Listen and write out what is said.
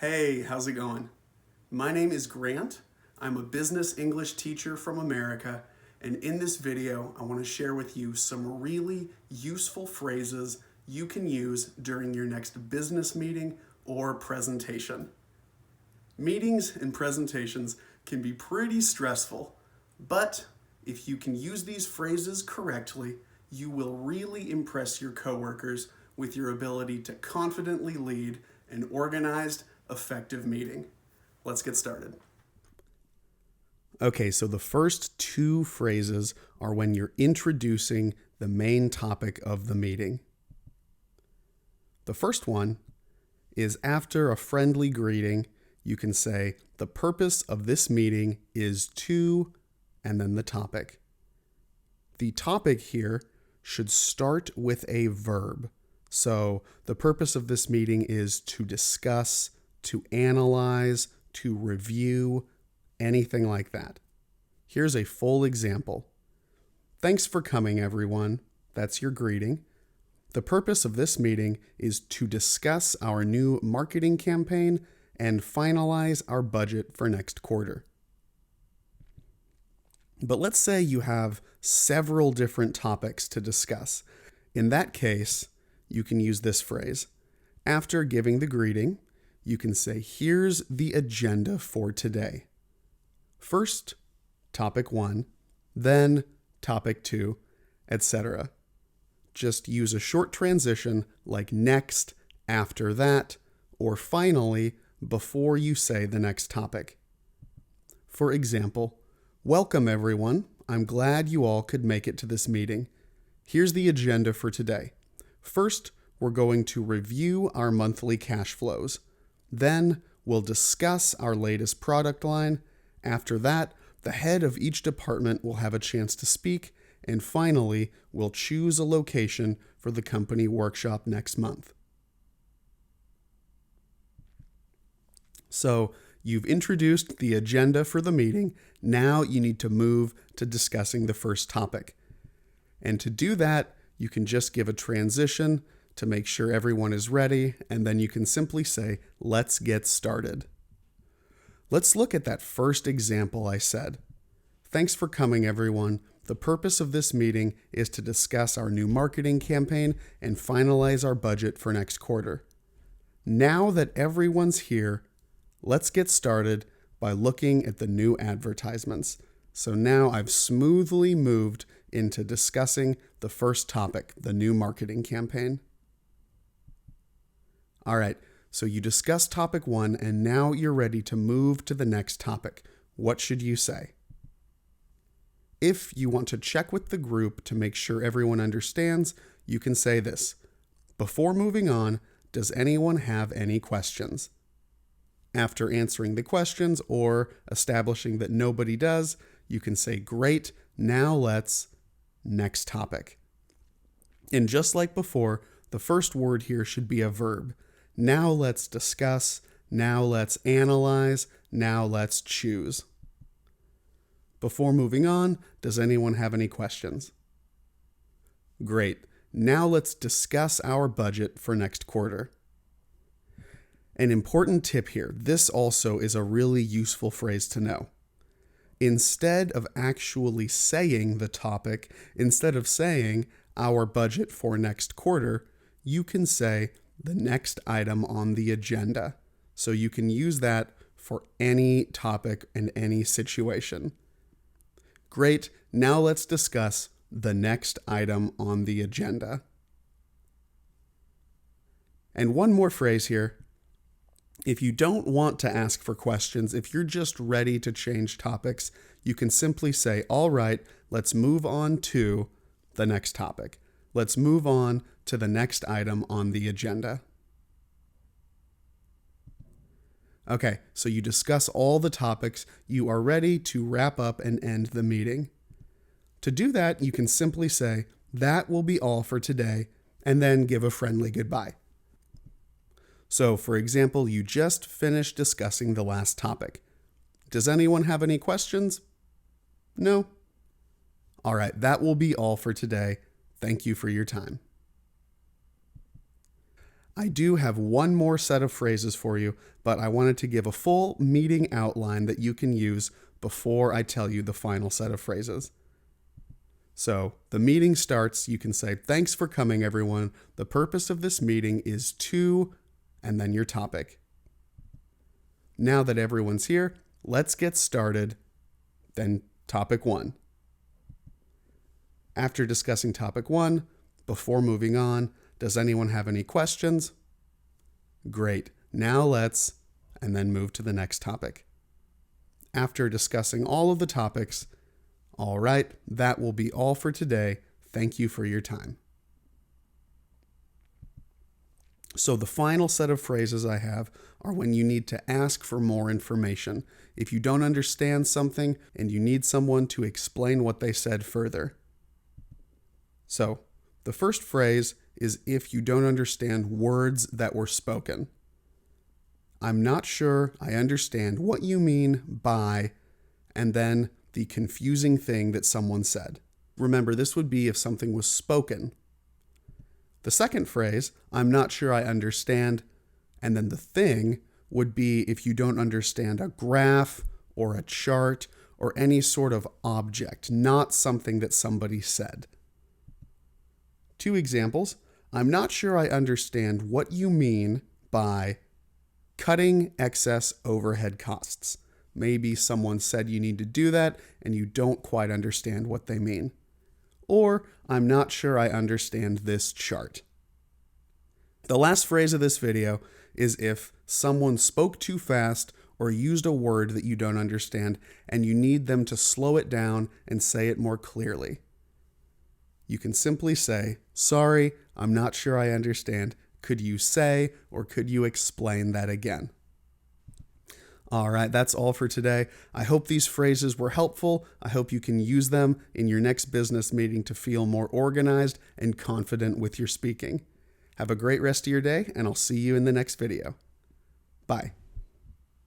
Hey, how's it going? My name is Grant. I'm a business English teacher from America, and in this video, I want to share with you some really useful phrases you can use during your next business meeting or presentation. Meetings and presentations can be pretty stressful, but if you can use these phrases correctly, you will really impress your coworkers with your ability to confidently lead an organized, effective meeting. Let's get started. Okay, so the first two phrases are when you're introducing the main topic of the meeting. The first one is after a friendly greeting, you can say, the purpose of this meeting is to, and then the topic. The topic here should start with a verb. So the purpose of this meeting is to discuss, to analyze, to review, anything like that. Here's a full example. Thanks for coming, everyone. That's your greeting. The purpose of this meeting is to discuss our new marketing campaign and finalize our budget for next quarter. But let's say you have several different topics to discuss. In that case, you can use this phrase. After giving the greeting, you can say, here's the agenda for today. First, topic 1, then topic 2, etc. Just use a short transition like next, after that, or finally before you say the next topic. For example, welcome everyone. I'm glad you all could make it to this meeting. Here's the agenda for today. First, we're going to review our monthly cash flows. Then we'll discuss our latest product line. After that, the head of each department will have a chance to speak. And finally, we'll choose a location for the company workshop next month. So you've introduced the agenda for the meeting. Now you need to move to discussing the first topic. And to do that, you can just give a transition to make sure everyone is ready, and then you can simply say, let's get started. Let's look at that first example I said. Thanks for coming, everyone. The purpose of this meeting is to discuss our new marketing campaign and finalize our budget for next quarter. Now that everyone's here, let's get started by looking at the new advertisements. So now I've smoothly moved into discussing the first topic, the new marketing campaign. All right, so you discussed topic 1, and now you're ready to move to the next topic. What should you say? If you want to check with the group to make sure everyone understands, you can say this. Before moving on, does anyone have any questions? After answering the questions or establishing that nobody does, you can say, great, now let's, next topic. And just like before, the first word here should be a verb. Now let's discuss, now let's analyze, now let's choose. Before moving on, does anyone have any questions? Great. Now let's discuss our budget for next quarter. An important tip here, this also is a really useful phrase to know. Instead of actually saying the topic, instead of saying our budget for next quarter, you can say the next item on the agenda. So you can use that for any topic and any situation. Great, now let's discuss the next item on the agenda. And one more phrase here. If you don't want to ask for questions, if you're just ready to change topics, you can simply say, all right, let's move on to the next topic. Let's move on to the next item on the agenda. Okay, so you discuss all the topics. You are ready to wrap up and end the meeting. To do that, you can simply say, that will be all for today, and then give a friendly goodbye. So, for example, you just finished discussing the last topic. Does anyone have any questions? No? All right, that will be all for today. Thank you for your time. I do have one more set of phrases for you, but I wanted to give a full meeting outline that you can use before I tell you the final set of phrases. So the meeting starts, you can say, "Thanks for coming, everyone. The purpose of this meeting is to," and then your topic. Now that everyone's here, let's get started. Then topic 1. After discussing topic 1, before moving on, does anyone have any questions? Great. Now let's, and then move to the next topic. After discussing all of the topics, all right, that will be all for today. Thank you for your time. So the final set of phrases I have are when you need to ask for more information. If you don't understand something and you need someone to explain what they said further. So the first phrase is if you don't understand words that were spoken. I'm not sure I understand what you mean by, and then the confusing thing that someone said. Remember, this would be if something was spoken. The second phrase, I'm not sure I understand, and then the thing would be if you don't understand a graph or a chart or any sort of object, not something that somebody said. 2 examples. I'm not sure I understand what you mean by cutting excess overhead costs. Maybe someone said you need to do that and you don't quite understand what they mean. Or, I'm not sure I understand this chart. The last phrase of this video is if someone spoke too fast or used a word that you don't understand and you need them to slow it down and say it more clearly. You can simply say, "Sorry, I'm not sure I understand. Could you say or could you explain that again?" All right, that's all for today. I hope these phrases were helpful. I hope you can use them in your next business meeting to feel more organized and confident with your speaking. Have a great rest of your day, and I'll see you in the next video. Bye.